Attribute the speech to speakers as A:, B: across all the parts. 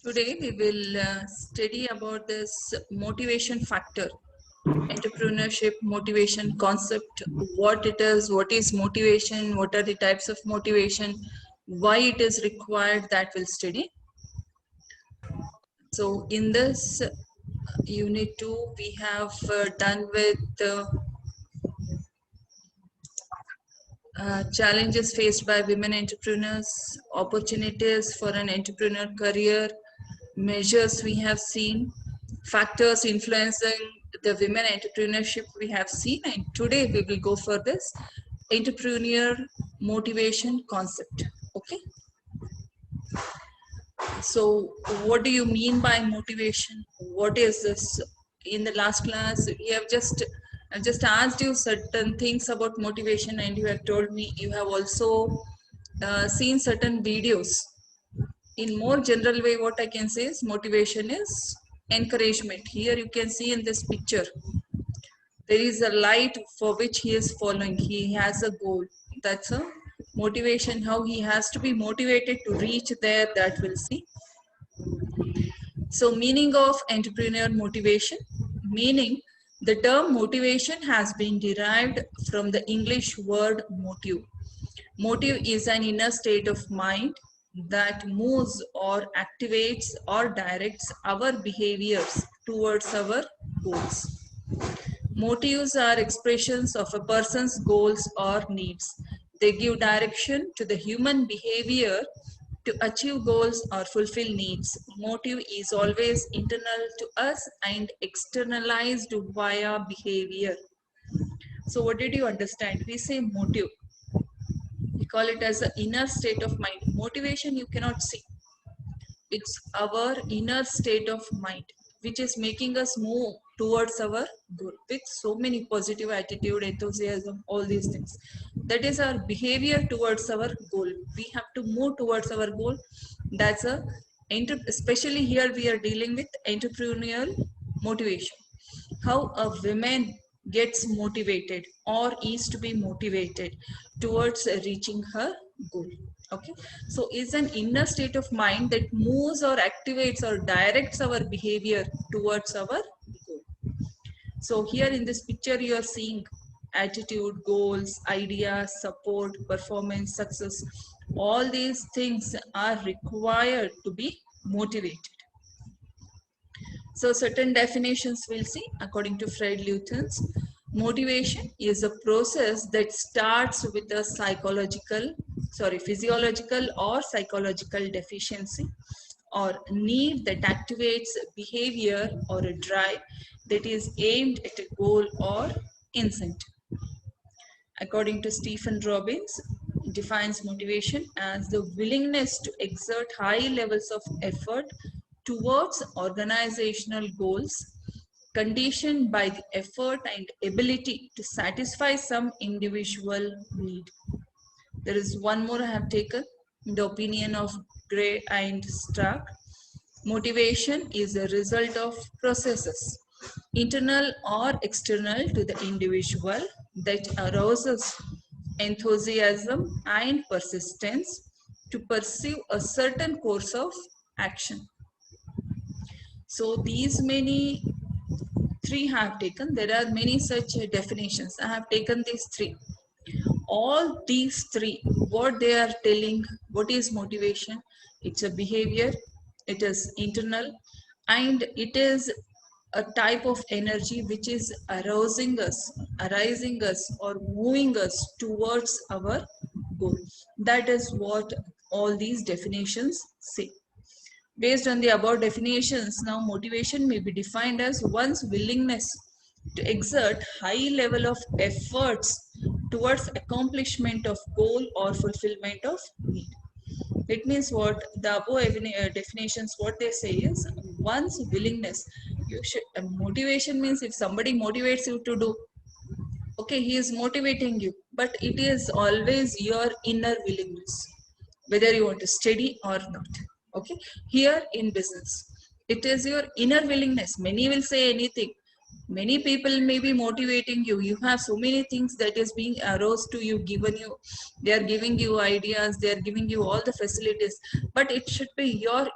A: Today we will study about this motivation factor, entrepreneurship motivation concept, what it is, what is motivation, what are the types of motivation, why it is required, that we'll study. So in this unit 2 we have done with challenges faced by women entrepreneurs, opportunities for an entrepreneur career, measures we have seen, factors influencing the women entrepreneurship we have seen, and today we will go for this entrepreneur motivation concept. Okay, so what do you mean by motivation? What is this? In the last class we have just asked you certain things about motivation, and you have told me you have also seen certain videos. In more general way, what I can say is motivation is encouragement. Here you can see in this picture there is a light for which he is following. He has a goal. That's a motivation. How he has to be motivated to reach there, that we'll see. So meaning of entrepreneur motivation. Meaning, the term motivation has been derived from the English word motive. Motive is an inner state of mind that moves or activates or directs our behaviors towards our goals. Motives are expressions of a person's goals or needs. They give direction to the human behavior to achieve goals or fulfill needs. Motive is always internal to us and externalized via behavior. So what did you understand? We say motive. We call it as the inner state of mind. Motivation you cannot see. It's our inner state of mind which is making us move towards our goal with so many positive attitude, enthusiasm, all these things. That is our behavior towards our goal. We have to move towards our goal. That's a especially here we are dealing with entrepreneurial motivation. How a woman gets motivated or is to be motivated towards reaching her goal. Okay, so is an inner state of mind that moves or activates or directs our behavior towards our goal. So here in this picture you are seeing attitude, goals, ideas, support, performance, success. All these things are required to be motivated. So certain definitions we'll see according to Fred Lutyens. Motivation is a process that starts with a physiological or psychological deficiency or need that activates behavior or a drive that is aimed at a goal or incentive. According to Stephen Robbins, defines motivation as the willingness to exert high levels of effort towards organizational goals, conditioned by the effort and ability to satisfy some individual need. There is one more I have taken, the opinion of Gray and Stark. Motivation is a result of processes, internal or external to the individual, that arouses enthusiasm and persistence to pursue a certain course of action. So these three I have taken. There are many such definitions. I have taken these three. All these three, what they are telling, what is motivation? It's a behavior, it is internal, and it is a type of energy which is arising us or moving us towards our goal. That is what all these definitions say. Based on the above definitions, now motivation may be defined as one's willingness to exert high level of efforts towards accomplishment of goal or fulfillment of need. It means what the above definitions, what they say is one's willingness. Motivation means if somebody motivates you to do, okay, he is motivating you, but it is always your inner willingness, whether you want to study or not. Okay, here in business, it is your inner willingness. Many will say anything, Many people may be motivating you. You have so many things that is being aroused to you, given you. They are giving you ideas. They are giving you all the facilities. But it should be your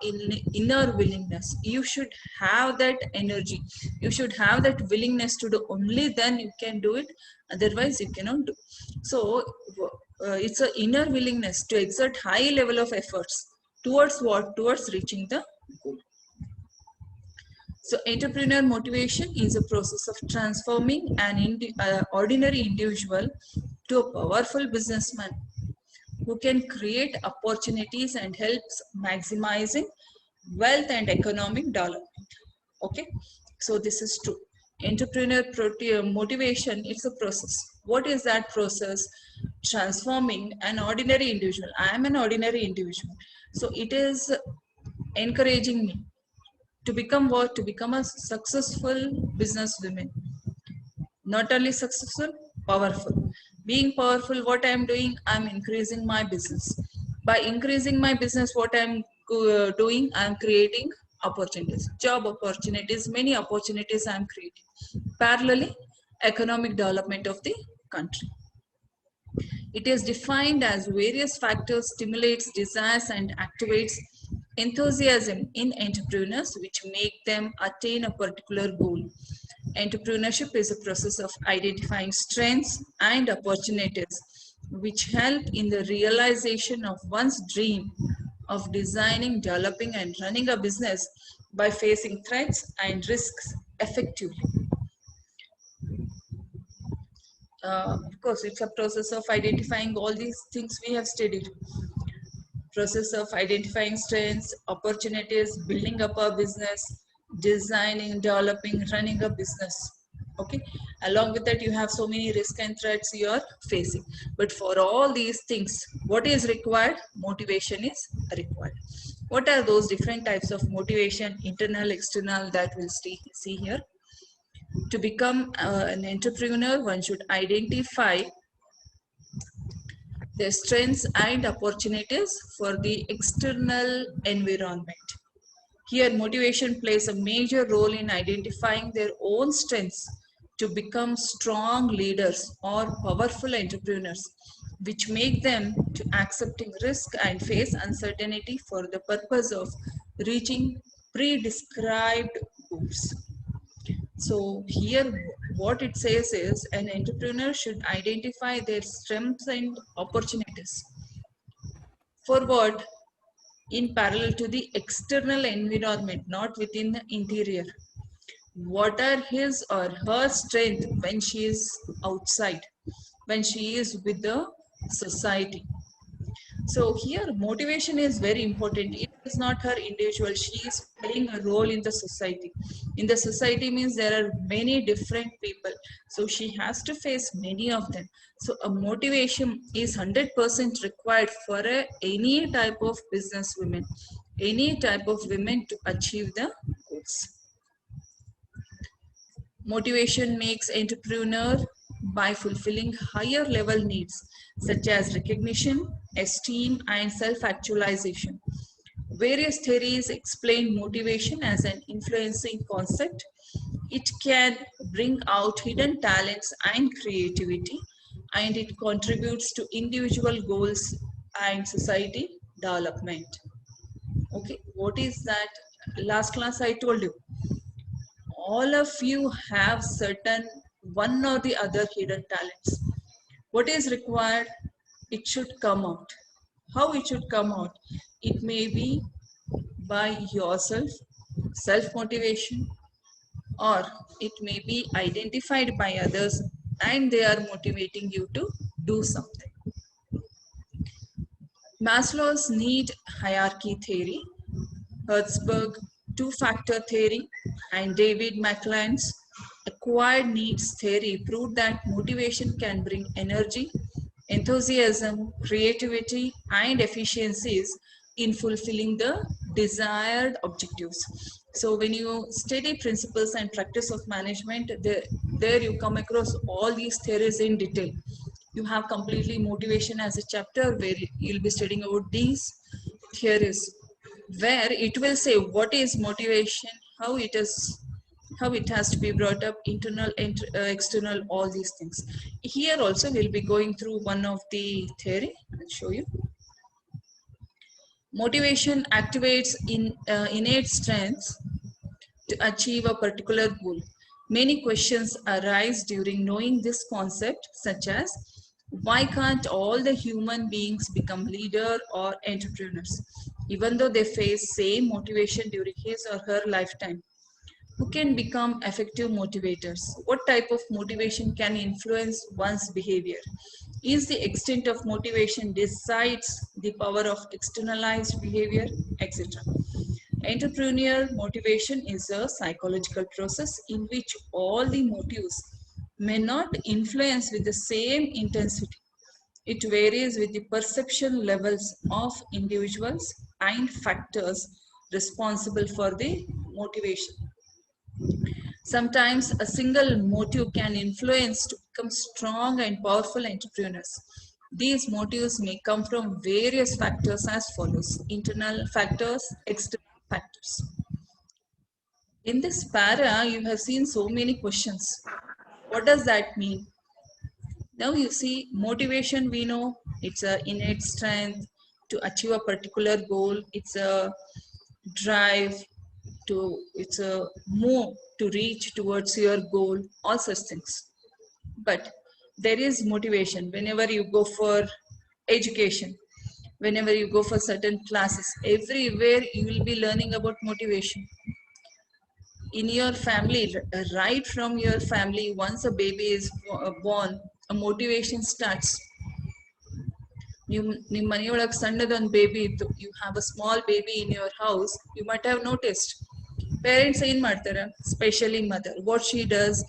A: inner willingness. You should have that energy. You should have that willingness to do. Only then you can do it. Otherwise, you cannot do. So it's an inner willingness to exert high level of efforts towards what? Towards reaching the goal. So entrepreneur motivation is a process of transforming an ordinary individual to a powerful businessman who can create opportunities and helps maximizing wealth and economic development. Okay, so this is true. Entrepreneur motivation, it's a process. What is that process? Transforming an ordinary individual. I am an ordinary individual. So it is encouraging me to become what? To become a successful businesswoman. Not only successful, powerful. Being powerful, what I'm doing, I'm increasing my business. By increasing my business, what I'm doing, I'm creating opportunities, job opportunities, many opportunities I'm creating. Parallelly, economic development of the country. It is defined as various factors stimulates desires and activates enthusiasm in entrepreneurs which make them attain a particular goal. Entrepreneurship is a process of identifying strengths and opportunities which help in the realization of one's dream of designing, developing, and running a business by facing threats and risks effectively. Of course, it's a process of identifying all these things we have studied. Process of identifying strengths, opportunities, building up a business, designing, developing, running a business. Okay, along with that you have so many risks and threats you are facing, but for all these things, what is required? Motivation is required. What are those different types of motivation, internal, external, that we'll see here. To become an entrepreneur, one should identify their strengths and opportunities for the external environment. Here, motivation plays a major role in identifying their own strengths to become strong leaders or powerful entrepreneurs, which make them to accepting risk and face uncertainty for the purpose of reaching pre-described goals. So here what it says is an entrepreneur should identify their strengths and opportunities. For what? In parallel to the external environment, not within the interior. What are his or her strength when she is outside, when she is with the society? So here motivation is very important. It is not her individual. She is playing a role in the society. In the society means there are many different people. So she has to face many of them. So a motivation is 100% required for any type of business women, any type of women to achieve the goals. Motivation makes entrepreneur by fulfilling higher level needs such as recognition, esteem, and self-actualization. Various theories explain motivation as an influencing concept. It can bring out hidden talents and creativity, and it contributes to individual goals and society development. Okay, what is that? Last class I told you all of you have certain one or the other hidden talents. What is required? It should come out. How it should come out? It may be by yourself, self motivation, or it may be identified by others and they are motivating you to do something. Maslow's need hierarchy theory, Hertzberg two-factor theory, and David McLean's acquired needs theory proved that motivation can bring energy, enthusiasm, creativity, and efficiencies in fulfilling the desired objectives. So when you study principles and practice of management, there you come across all these theories in detail. You have completely motivation as a chapter where you'll be studying about these theories, where it will say what is motivation, how it is how it has to be brought up, internal, external, all these things. Here also we'll be going through one of the theory. I'll show you. Motivation activates innate strengths to achieve a particular goal. Many questions arise during knowing this concept, such as why can't all the human beings become leader or entrepreneurs, even though they face same motivation during his or her lifetime? Who can become effective motivators? What type of motivation can influence one's behavior? Is the extent of motivation decides the power of externalized behavior, etc. Entrepreneurial motivation is a psychological process in which all the motives may not influence with the same intensity. It varies with the perception levels of individuals and factors responsible for the motivation. Sometimes a single motive can influence to become strong and powerful entrepreneurs. These motives may come from various factors as follows: internal factors, external factors. In this para, you have seen so many questions. What does that mean? Now you see, motivation, we know it's a innate strength to achieve a particular goal. It's a drive it's a move to reach towards your goal, all such things. But there is motivation whenever you go for education, whenever you go for certain classes, everywhere you will be learning about motivation. In your family, right from your family, once a baby is born, a motivation starts. ನಿಮ್ಮ ಮನೆಯೊಳಗೆ ಸಣ್ಣದೊಂದು baby ಇತ್ತು, you have a small baby in your house, you must have noticed parents ಏನ್ ಮಾಡ್ತಾರೆ, specially mother, what she does,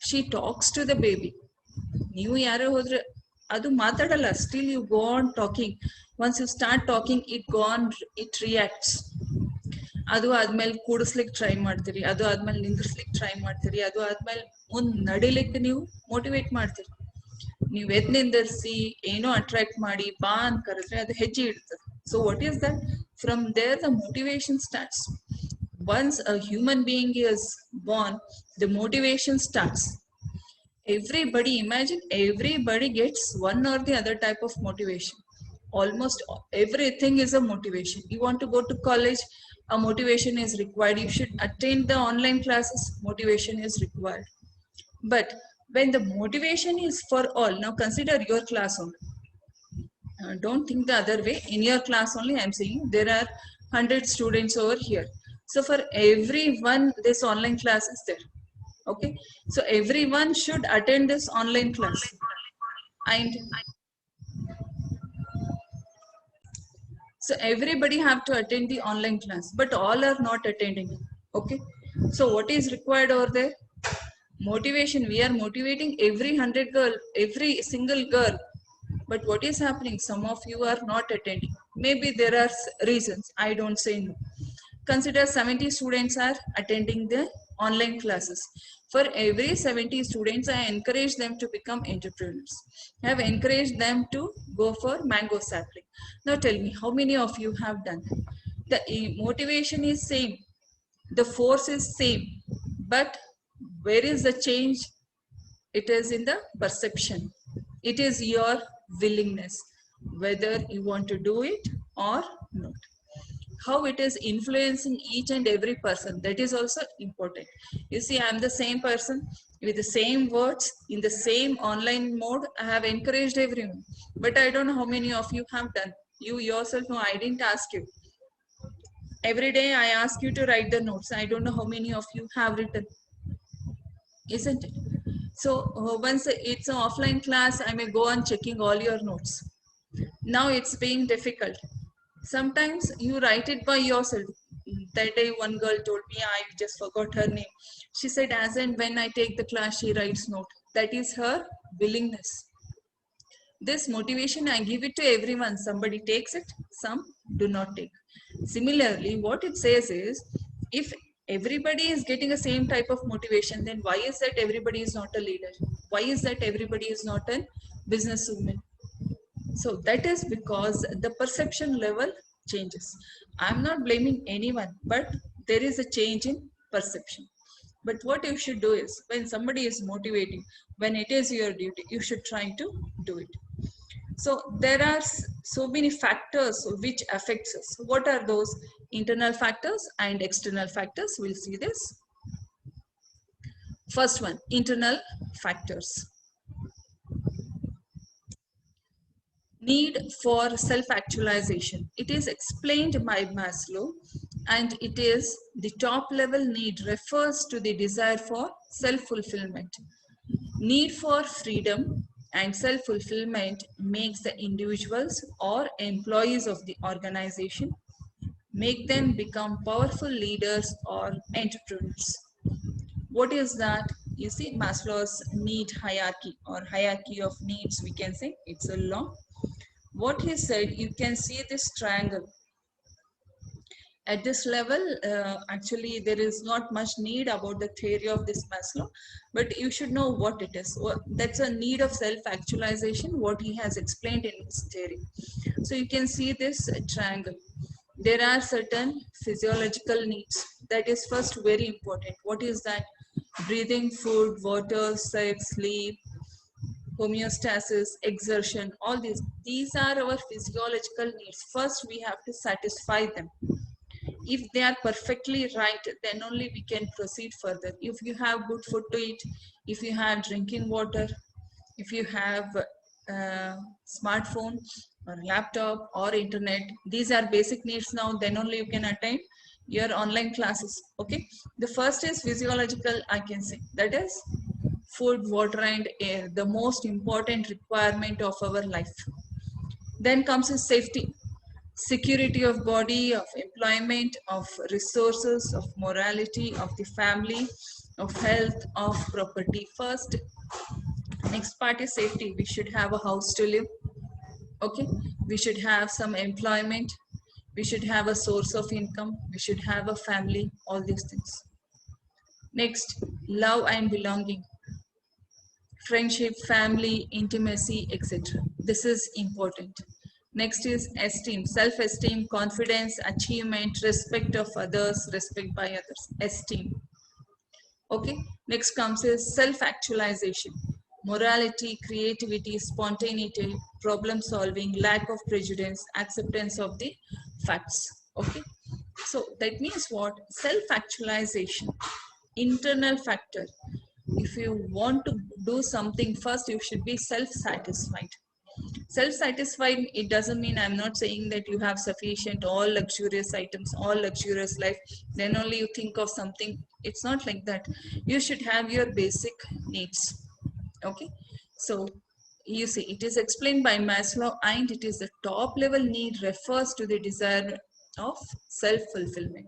A: she talks to the baby. ನೀವು ಯಾರೋ ಹೋದ್ರೆ ಅದು ಮಾತಾಡಲ್ಲ, still you go on talking. Once you start talking, it reacts. ಅದು ಆದ್ಮೇಲೆ ಕೂಡಿಸ್ಲಿಕ್ಕೆ try ಮಾಡ್ತೀರಿ, ಅದು ಆದ್ಮೇಲೆ ನಿಂದ್ರಿಸ್ಲಿಕ್ಕೆ ಟ್ರೈ ಮಾಡ್ತೀರಿ, ಅದು ಆದ್ಮೇಲೆ ಮುಂದ್ ನಡಿಲಿಕ್ಕೆ ನೀವು ಮೋಟಿವೇಟ್ ಮಾಡ್ತೀರಿ. ನೀವು ಎದ್ ನಿಂದಿರ್ಸಿ ಏನೋ ಅಟ್ರಾಕ್ಟ್ ಮಾಡಿ ಬಾ ಅಂತ ಕರೆದ್ರೆ ಅದು ಹೆಜ್ಜೆ ಇಡ್ತದೆ. So what is that? From there the motivation starts. Once a human being is born, the motivation starts. Everybody, imagine everybody gets one or the other type of motivation. Almost everything is a motivation. You want to go to college, a motivation is required. You should attend the online classes, motivation is required. But when the motivation is for all, now consider your class only. Don't think the other way. In your class only, I'm saying there are 100 students over here. So for everyone, this online class is there. Okay, so everyone should attend this online class, and so everybody have to attend the online class, but all are not attending. Okay, so what is required over there? Motivation. We are motivating every 100 girl, every single girl, but what is happening? Some of you are not attending. Maybe there are reasons, I don't say no. Consider 70 students are attending the online classes. For every 70 students, I encourage them to become entrepreneurs. I have encouraged them to go for mango sapling. Now tell me, how many of you have done? The motivation is same, the force is same, but where is the change? It is in the perception. It is your willingness, whether you want to do it or not. How it is influencing each and every person, that is also important. You see, I am the same person with the same words in the same online mode. I have encouraged everyone, but I don't know how many of you have done. You yourself know, I didn't ask you. Every day I ask you to write the notes. I don't know how many of you have written, isn't it? So once it's an offline class, I may go on checking all your notes. Now it's being difficult. Sometimes you write it by yourself. That day one girl told me, I just forgot her name. She said, as and when I take the class, she writes note. That is her willingness. This motivation, I give it to everyone. Somebody takes it, some do not take. Similarly, what it says is, if everybody is getting the same type of motivation, then why is that everybody is not a leader? Why is that everybody is not a businesswoman? So that is because the perception level changes. I'm not blaming anyone, but there is a change in perception. But what you should do is, when somebody is motivating, when it is your duty, you should try to do it. So there are so many factors which affects us. What are those? Internal factors and external factors. We'll see this. First one, internal factors. Need for self-actualization. It is explained by Maslow, and it is the top level need refers to the desire for self-fulfillment. Need for freedom and self-fulfillment makes the individuals or employees of the organization, make them become powerful leaders or entrepreneurs. What is that? You see, Maslow's need hierarchy or hierarchy of needs, we can say it's a law. What he said, you can see this triangle. At this level, actually, there is not much need about the theory of this Maslow, but you should know what it is. That's a need of self-actualization, what he has explained in his theory. So you can see this triangle. There are certain physiological needs. That is first very important. What is that? Breathing, food, water, sex, sleep, homeostasis, exertion, all these are our physiological needs. First we have to satisfy them. If they are perfectly right, then only we can proceed further. If you have good food to eat, if you have drinking water, if you have smartphone or laptop or internet, these are basic needs now, then only you can attend your online classes. Okay, the first is physiological, I can say, that is food, water and air, the most important requirement of our life. Then comes is safety, security of body, of employment, of resources, of morality, of the family, of health, of property. First, next part is safety. We should have a house to live. Okay, we should have some employment. We should have a source of income. We should have a family. All these things. Next, love and belonging, friendship, family, intimacy, etc. This is important. Next is esteem, self-esteem, confidence, achievement, respect of others, respect by others, esteem. Okay, next comes is self-actualization, morality, creativity, spontaneity, problem solving, lack of prejudice, acceptance of the facts. Okay, so that means what? Self-actualization, internal factor. If you want to do something, first you should be self-satisfied. Self-satisfied, it doesn't mean, I'm not saying that you have sufficient all luxurious items, all luxurious life, then only you think of something. It's not like that. You should have your basic needs. Okay, so you see, it is explained by Maslow, and it is the top level need refers to the desire of self-fulfillment.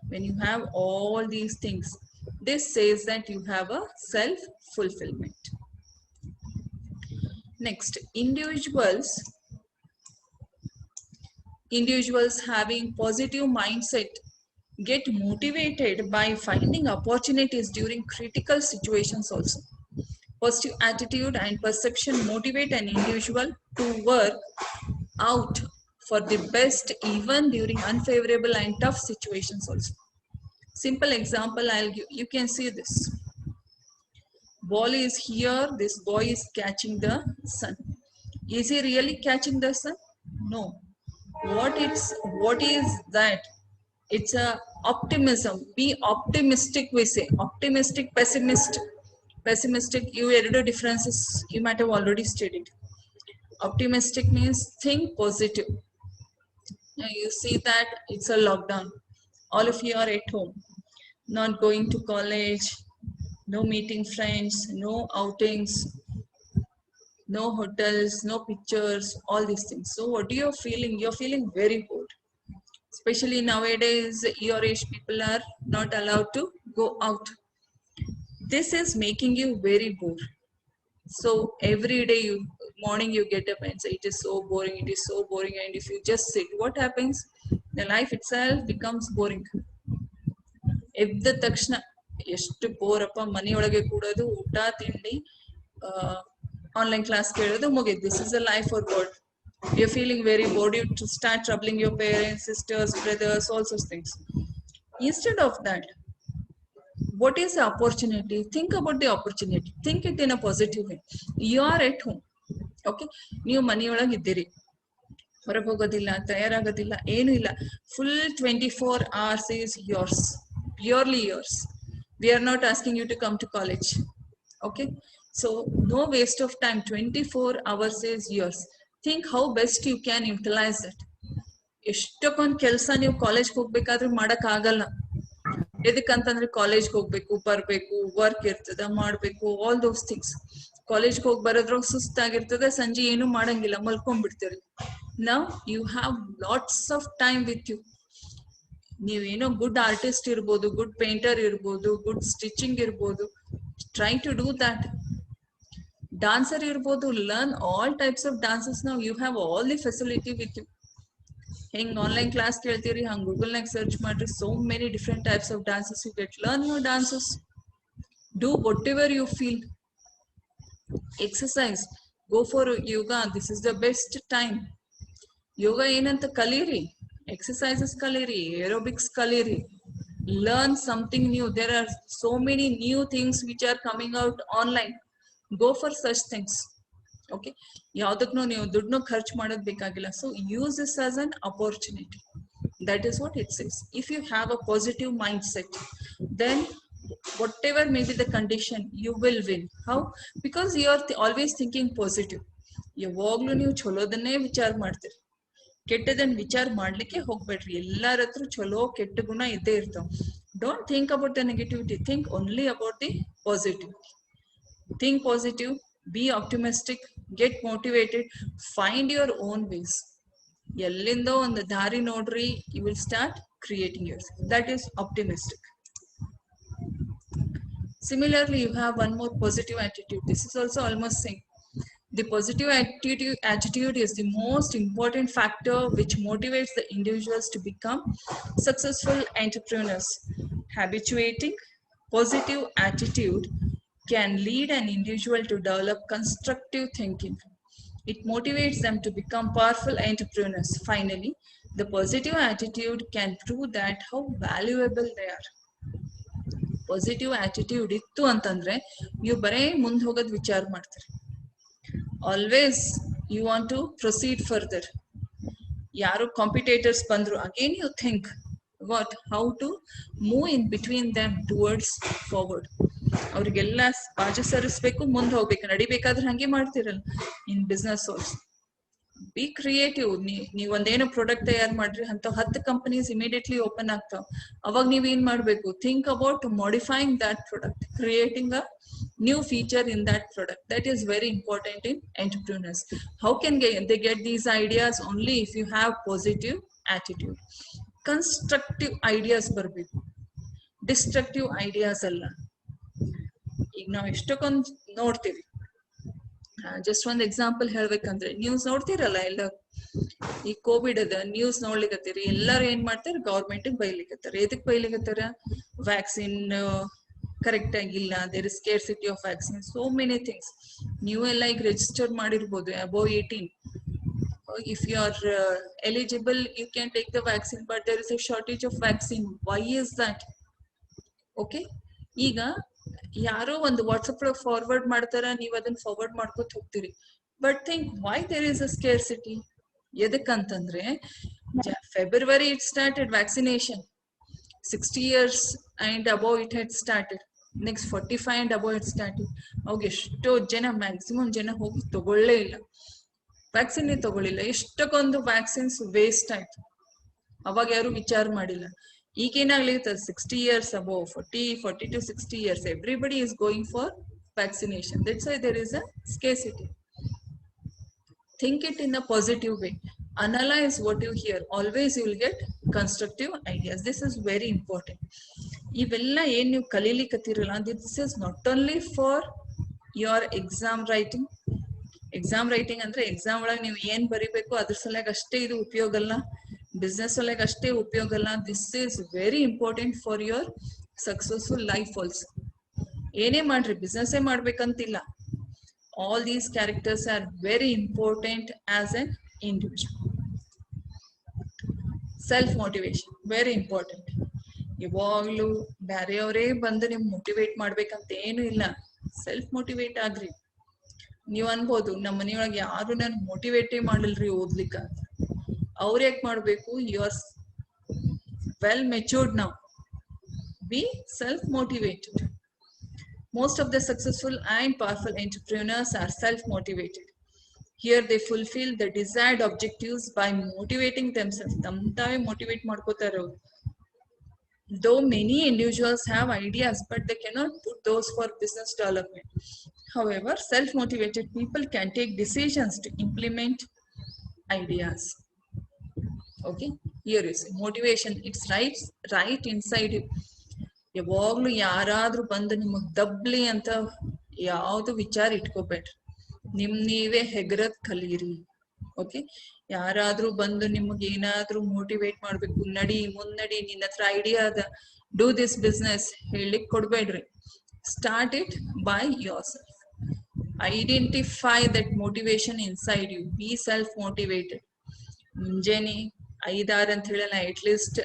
A: When you have all these things, this says that you have a self-fulfillment. Next, individuals having positive mindset get motivated by finding opportunities during critical situations also. Positive attitude and perception motivate an individual to work out for the best even during unfavorable and tough situations also. Simple example I'll give. You can see this. Ball is here, this boy is catching the sun. Is he really catching the sun? No. What is that? It's a optimism. Be optimistic, we say. Optimistic, pessimist. Pessimistic, you ಎರಡು differences you might have already studied. Optimistic means think positive. Now you see that it's a lockdown. All of you are at home, not going to college, no meeting friends, no outings, no hotels, no pictures, all these things. So what are you feeling? You're feeling very bored. Especially nowadays, your age people are not allowed to go out. This is making you very bored. So every day morning you get up and say it is so boring, it is so boring, and if you just sit, what happens? The life itself becomes boring. ಎದ್ದ ತಕ್ಷಣ ಎಷ್ಟು ಬೋರಪ್ಪ, ಮನೆಯೊಳಗೆ ಕೂಡೋದು, ಊಟ ತಿಂಡಿ, online class ಕೇಳೋದು, ಮುಗಿದು. This is a life for board. You're feeling very bored, you to start troubling your parents, sisters, brothers, all such things. Instead of that, what is the opportunity? Think about the opportunity. Think it in a positive way. You are at home. Okay, ನೀವು ಮನೆಯೊಳಗೆ ಇದ್ದೀರಿ, ಹೊರಗೆ ಹೋಗೋದಿಲ್ಲ, ತಯಾರಾಗೋದಿಲ್ಲ, ಏನು ಇಲ್ಲ. Full 24 hours is yours, purely yours. We are not asking you to come to college. Okay, so no waste of time. 24 hours is yours. Think how best you can utilize it. ಎಷ್ಟಕ್ಕೊಂದು ಕೆಲಸ ನೀವು ಕಾಲೇಜ್ಗೆ ಹೋಗ್ಬೇಕಾದ್ರೂ ಮಾಡಕ್ ಆಗಲ್ಲ. ಎದಕ್ಕಂತಂದ್ರೆ ಕಾಲೇಜ್ಗೆ ಹೋಗ್ಬೇಕು, ಬರ್ಬೇಕು, work ಇರ್ತದ, ಮಾಡ್ಬೇಕು, ಆಲ್ ದೋಸ್ ಥಿಂಗ್ಸ್. ಕಾಲೇಜ್ಗೆ ಹೋಗಿ ಬರೋದ್ರ ಸುಸ್ತಾಗಿರ್ತದೆ, ಸಂಜೆ ಏನು ಮಾಡಂಗಿಲ್ಲ, ಮಲ್ಕೊಂಡ್ಬಿಡ್ತೀರಿ. Now you have lots of time with you. ನೀವೇನೋ ಗುಡ್ ಆರ್ಟಿಸ್ಟ್ ಇರ್ಬೋದು, ಗುಡ್ ಪೇಂಟರ್ ಇರ್ಬೋದು, ಗುಡ್ ಸ್ಟಿಚಿಂಗ್ ಇರ್ಬೋದು, try to do that. Dancer ಇರ್ಬೋದು, learn all types of dances. ನಾವು you have all the facility with you. ಹೆಂಗ್ online class ಕೇಳ್ತೀರಿ, ಹಂಗೆ ಗೂಗಲ್ನಾಗ ಸರ್ಚ್ ಮಾಡ್ರಿ, so many different types of dances you get. Learn your dances, do whatever you feel. Exercise, go for yoga, this is the best time. Yoga ಏನಂತ ಕಲೀರಿ, exercises ಕಲೀರಿ, aerobics ಕಲೀರಿ, learn something new. There are so many new things which are coming out online. Go for such things. Okay, ಯಾವ್ದಕ್ಕೂ ನೀವು ದುಡ್ಡನ್ನು ಖರ್ಚು ಮಾಡೋದು ಬೇಕಾಗಿಲ್ಲ. So use this as an opportunity. That is what it says. If you have a positive mind set, then whatever may be the condition, you will win. How? Because you are always thinking positive. ಯಾವಾಗ್ಲೂ ನೀವು ಚಲೋದನ್ನೇ ವಿಚಾರ ಮಾಡ್ತೀರಿ, ಕೆಟ್ಟದನ್ನ ವಿಚಾರ ಮಾಡ್ಲಿಕ್ಕೆ ಹೋಗ್ಬೇಡ್ರಿ. ಎಲ್ಲರ ಹತ್ರ ಚಲೋ ಕೆಟ್ಟ ಗುಣ ಇದ್ದೇ ಇರ್ತಾವ. Don't think about the negativity, think only about the positivity. Think positive, be optimistic, get motivated, find your own ways. ಎಲ್ಲಿಂದೋ ಒಂದು ದಾರಿ ನೋಡ್ರಿ, you will start creating yours. That is optimistic. Similarly, you have one more, positive attitude. This is also almost same. The positive attitude is the most important factor which motivates the individuals to become successful entrepreneurs. Habituating positive attitude can lead an individual to develop constructive thinking. It motivates them to become powerful entrepreneurs. Finally, the positive attitude can prove that how valuable they are. Positive attitude ಇತ್ತು ಅಂತಂದ್ರೆ ನೀವು ಬರೇ ಮುಂದೆ ಹೋಗೋದು ವಿಚಾರ ಮಾಡ್ತೀರಿ. Always you want to proceed further. ಯಾರು competitors ಬಂದ್ರು, again you think what, how to move in between them towards forward. ಅವ್ರಿಗೆಲ್ಲ ಬಾಜು ಸರಿಸ್ಬೇಕು, ಮುಂದೆ ಹೋಗ್ಬೇಕು, ನಡಿಬೇಕಾದ್ರೆ ಹಂಗೆ ಮಾಡ್ತಿರಲ್ಲ in business also. Be creative. ನೀವ್ ಒಂದೇನೋ ಪ್ರಾಡಕ್ಟ್ ತಯಾರು ಮಾಡ್ರಿ, ಅಂತ 10 ಕಂಪನೀಸ್ ಇಮಿಡಿಯೇಟ್ಲಿ ಓಪನ್ ಆಗ್ತಾವ. ಅವಾಗ ನೀವ್ ಏನ್ ಮಾಡ್ಬೇಕು, think about modifying that product, creating a new feature in that product. That is very important in entrepreneurs. How can they get these ideas? Only if you have positive attitude. Constructive ideas ಬರ್ಬೇಕು, destructive ideas ಅಲ್ಲ. ಈಗ ನಾವ್ ಎಷ್ಟಕ್ಕೊಂದು ನೋಡ್ತೀವಿ. Just ಒಂದ್ example ಹೇಳ್ಬೇಕಂದ್ರೆ, news ನೋಡ್ತಿರಲ್ಲ ಎಲ್ಲ, ಈ Covid ಅದ ನ್ಯೂಸ್ ನೋಡ್ಲಿಕ್ಕತ್ತೀರಿ, ಎಲ್ಲಾರು ಏನ್ ಮಾಡ್ತಾರ, ಗೌರ್ಮೆಂಟ್ ಬೈಲಿಕ್ಕತ್ತಾರ. ಎದಕ್ ಬೈಲಿಕ್ಕತ್ತಾರ? ವ್ಯಾಕ್ಸಿನ್ ಕರೆಕ್ಟ್ ಆಗಿಲ್ಲ, there is scarcity of vaccine, so many things. ನೀವೆಲ್ಲ ಈಗ ರಿಜಿಸ್ಟರ್ ಮಾಡಿರ್ಬೋದು above 18. if you are eligible, you can take the vaccine, but there is a shortage of vaccine. Why is that? Okay, ಈಗ ಯಾರೋ ಒಂದು WhatsApp forward ಮಾಡ್ತಾರ, ನೀವು ಅದನ್ನ forward ಮಾಡ್ಕೊತ ಹೋಗ್ತೀರಿ. But think why there is a scarcity. ಎದಕ್ಕಂತಂದ್ರೆ February it started vaccination, 60 years and above it had started. Next 45 and above it started. ಅವಾಗ ಎಷ್ಟೋ ಜನ, ಮ್ಯಾಕ್ಸಿಮಮ್ ಜನ ಹೋಗಿ ತಗೊಳ್ಳೇ ಇಲ್ಲ, ವ್ಯಾಕ್ಸಿನ್ ತಗೊಳ್ಳಿಲ್ಲ. ಎಷ್ಟಕ್ಕೊಂದು ವ್ಯಾಕ್ಸಿನ್ಸ್ ವೇಸ್ಟ್ ಆಯ್ತು. ಅವಾಗ ಯಾರು ವಿಚಾರ ಮಾಡಿಲ್ಲ. ಈಗೇನಾಗ್ಲಿರ್ತದೆ, 60 years above, 40 to 60 years, everybody is going for vaccination. That's why there is a scarcity. Think it in a positive way. Analyze what you hear. Always you will get constructive ideas. This is very important. ಇವೆಲ್ಲ ಏನ್ ನೀವು ಕಲೀಲಿಕ್ಕತ್ತಿರಲ್ಲ, this is not only for your exam writing. Exam writing ಅಂದ್ರೆ exam ಒಳಗೆ ನೀವು ಏನ್ ಬರಿಬೇಕು ಅದ್ರ ಸಲುವಾಗಿ ಅಷ್ಟೇ ಇದು ಉಪಯೋಗ ಅಲ್ಲ, ಬಿಸ್ನೆಸ್ ಒಳಗೆ ಅಷ್ಟೇ ಉಪಯೋಗ ಅಲ್ಲ. This is very important for your successful life also. ಏನೇ ಮಾಡ್ರಿ, ಬಿಸ್ನೆಸ್ಸೇ ಮಾಡ್ಬೇಕಂತಿಲ್ಲ. All these characters are very important as an individual. Self motivation very important. ಯಾವಾಗ್ಲೂ ಬೇರೆಯವರೇ ಬಂದು ನಿಮ್ ಮೋಟಿವೇಟ್ ಮಾಡ್ಬೇಕಂತ ಏನು ಇಲ್ಲ. ಸೆಲ್ಫ್ ಮೋಟಿವೇಟ್ ಆಗ್ರಿ. ನೀವ್ ಅನ್ಬೋದು ನಮ್ಮ ಮನೆಯೊಳಗೆ ಯಾರು ನನ್ ಮೋಟಿವೇಟೇ ಮಾಡಲ್ರಿ ಓದ್ಲಿಕ್ಕ. ಅವ್ರ ಯಾಕೆ ಮಾಡ್ಬೇಕು? You are well matured now. Be self-motivated. Most of the successful and powerful entrepreneurs are self-motivated. Here they fulfill the desired objectives by motivating themselves. Tamtave motivate ಮಾಡ್ಕೋತಾರೆ ಅವರು. Though many individuals have ideas, but they cannot put those for business development. However, self-motivated people can take decisions to implement ideas. Okay, here is motivation. It's right inside you. ಯಾವಾಗ್ಲೂ ಯಾರಾದ್ರೂ ಬಂದು ನಿಮಗ್ ದಬ್ಲಿ ಅಂತ ಯಾವ್ದು ವಿಚಾರ ಇಟ್ಕೋಬೇಡ್ರಿ. ನೀವೇ ಹೆಗರದ್ ಕಲೀರಿ. ಓಕೆ, ಯಾರಾದ್ರೂ ಬಂದು ನಿಮಗ್ ಏನಾದ್ರೂ ಮೋಟಿವೇಟ್ ಮಾಡ್ಬೇಕು, ನಡಿ ಮುನ್ನಡಿ, ನಿನ್ನ ಹತ್ರ ಐಡಿಯಾ ಅದ, ಡೂ ದಿಸ್ ಬಿಸ್ನೆಸ್ ಹೇಳಿಕ್ ಕೊಡ್ಬೇಡ್ರಿ. Start it by yourself. Identify that motivation inside you. Be self motivated. ಮುಂಜಾನೆ 5-6 ಅಂತ ಹೇಳಲ್ಲ, ಅಟ್ಲೀಸ್ಟ್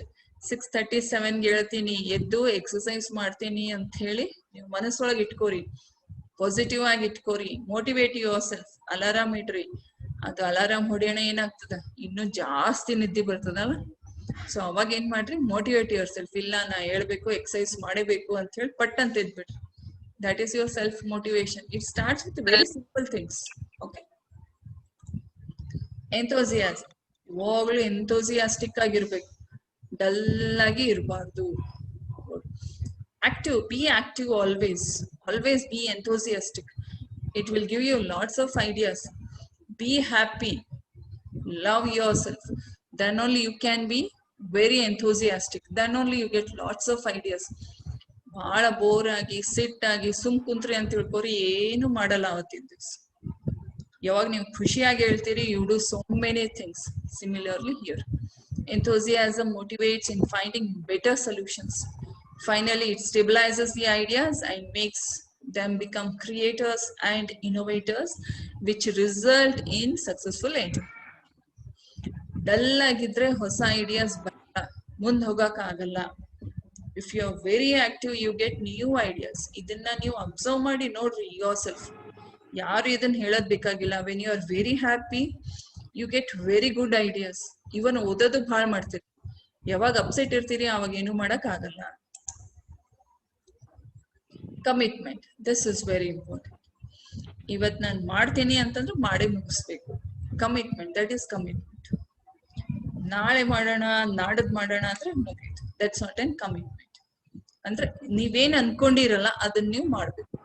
A: 6:37 ಹೇಳ್ತೀನಿ, ಎದ್ದು ಎಕ್ಸರ್ಸೈಸ್ ಮಾಡ್ತೀನಿ ಅಂತ ಹೇಳಿ ನೀವು ಮನಸ್ಸೊಳಗೆ ಇಟ್ಕೋರಿ. ಪಾಸಿಟಿವ್ ಆಗಿ ಇಟ್ಕೋರಿ. Motivate yourself. ಅಲಾರಾಮ್ ಇಡ್ರಿ. ಅದು ಅಲಾರಾಮ್ ಹೊಡೆಯೋಣ ಏನಾಗ್ತದ, ಇನ್ನೂ ಜಾಸ್ತಿ ನಿದ್ದೆ ಬರ್ತದಲ್ಲ. ಸೊ ಅವಾಗ ಏನ್ ಮಾಡ್ರಿ, ಮೋಟಿವೇಟ್ ಯುವರ್ ಸೆಲ್ಫ್. ಇಲ್ಲ ನಾ ಹೇಳ್ಬೇಕು, ಎಕ್ಸರ್ಸೈಸ್ ಮಾಡಬೇಕು ಅಂತ ಹೇಳಿ ಪಟ್ ಅಂತ ಎದ್ಬಿಟ್ರಿ. That is your self motivation. It starts with very simple things. Okay, enthusiasm. ಯಾವಾಗ್ಲೂ ಎಂಥೂಸಿಯಾಸ್ಟಿಕ್ ಆಗಿರ್ಬೇಕು, ಡಲ್ ಆಗಿ ಇರಬಾರ್ದು. Active, be active always. Always be enthusiastic. It will give you lots of ideas. Be happy. Love yourself. Then only you can be very enthusiastic. Then only you get lots of ideas. ಬಹಳ bore ಆಗಿ ಸಿಟ್ಟಾಗಿ ಸುಮ್ ಕುಂತ್ರಿ ಅಂತ ತಿಳ್ಕೊರಿ, ಏನು ಮಾಡಲ್ಲ ಅವತ್ತಿನ ದಿವಸ. ಯಾವಾಗ ನೀವು ಖುಷಿಯಾಗಿ ಹೇಳ್ತೀರಿ, you do so many things. Similarly here, enthusiasm motivates in finding better solutions. Finally, it stabilizes the ideas and makes them become creators and innovators, which result in successful entrepreneurs. Dull agidre hosa ideas balla, ಮುಂದೆ ಹೋಗಕ್ಕೆ ಆಗಲ್ಲ. If you are very active, you get new ideas. ಇದನ್ನ ನೀವು observe ಮಾಡಿ ನೋಡ್ರಿ yourself. ಯಾರು ಇದನ್ನ ಹೇಳೋದ್ ಬೇಕಾಗಿಲ್ಲ. When you are very happy, you get very good ideas. ಇವನ್ ಓದೋದು ಭಾಳ ಮಾಡ್ತೀರಿ. ಯಾವಾಗ ಅಪ್ಸೆಟ್ ಇರ್ತೀರಿ ಅವಾಗ ಏನು ಮಾಡಕ್ ಆಗಲ್ಲ. Commitment, this is very important. ಇವತ್ ನಾನು ಮಾಡ್ತೀನಿ ಅಂತಂದ್ರೆ ಮಾಡೇ ಮುಗಿಸ್ಬೇಕು. Commitment, that is commitment. ನಾಳೆ ಮಾಡೋಣ, ನಾಡದ್ ಮಾಡೋಣ ಅಂದ್ರೆ ಮುಗೀತು. That's not an commitment. ಅಂದ್ರೆ ನೀವೇನ್ ಅನ್ಕೊಂಡಿರಲ್ಲ ಅದನ್ನ ನೀವು ಮಾಡ್ಬೇಕು.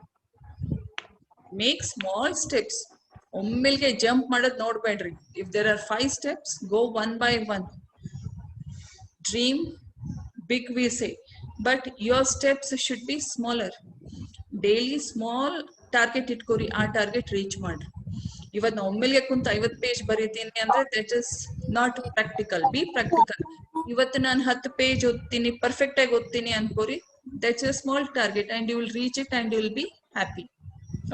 A: Make small steps. ಒಮ್ಮೆಲ್ಗೆ ಜಂಪ್ ಮಾಡೋದ್ ನೋಡ್ಬೇಡ್ರಿ. If there are 5 steps, go one by one. Dream big, we say, but your steps should be smaller. Daily small target ಇಟ್ಕೋರಿ, ಆ ಟಾರ್ಗೆಟ್ ರೀಚ್ ಮಾಡ್ರಿ. ಇವತ್ತು ನಾ ಒಮ್ಮೆಲ್ಗೆ ಕುಂತ 50 ಪೇಜ್ ಬರೀತೀನಿ ಅಂದ್ರೆ that is not practical. Be practical. ಇವತ್ತು ನಾನು 10 ಪೇಜ್ ಓದ್ತೀನಿ, ಪರ್ಫೆಕ್ಟ್ ಆಗಿ ಓದ್ತೀನಿ ಅನ್ಕೋರಿ, that's a small target and you will reach it and you will be happy.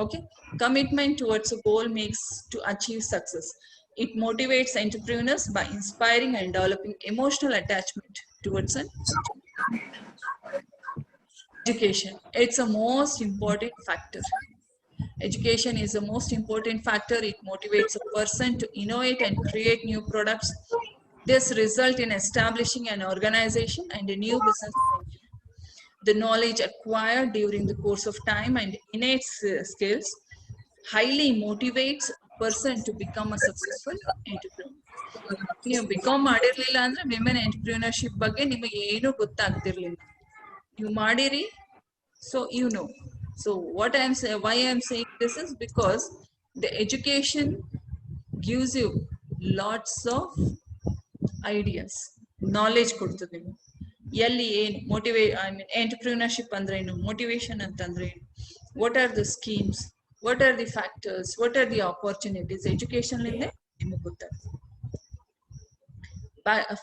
A: Okay, commitment towards a goal makes to achieve success. It motivates entrepreneurs by inspiring and developing emotional attachment towards an education. It's a most important factor. Education is the most important factor. It motivates a person to innovate and create new products. This results in establishing an organization and a new business venture. The knowledge acquired during the course of time and innate skills highly motivates a person to become a successful entrepreneur. ನೀವು BCom ಮಾಡಿರ್ಲಿಲ್ಲ ಅಂದ್ರೆ women entrepreneurship ಬಗ್ಗೆ ನಿಮಗೆ ಏನು ಗೊತ್ತಾಗ್ತಿರ್ಲಿಲ್ಲ. ನೀವು ಮಾಡಿರಿ, so you know. So what I am saying, why I am saying this is because the education gives you lots of ideas, knowledge ಕೊಡ್ತದೆ ನಿಮಗೆ. ಎಲ್ಲಿ ಏನು ಮೋಟಿವೇಟ್, ಐ ಮೀನ್ ಎಂಟರ್ಪ್ರಿನರ್ಶಿಪ್ ಅಂದ್ರೆ ಏನು, ಮೋಟಿವೇಶನ್ ಅಂತಂದ್ರೆ ಏನು, what are the schemes, what are the factors, what are the opportunities, education ಇಂದ ನಿಮಗೆ ಗೊತ್ತಾಗ್ತದೆ.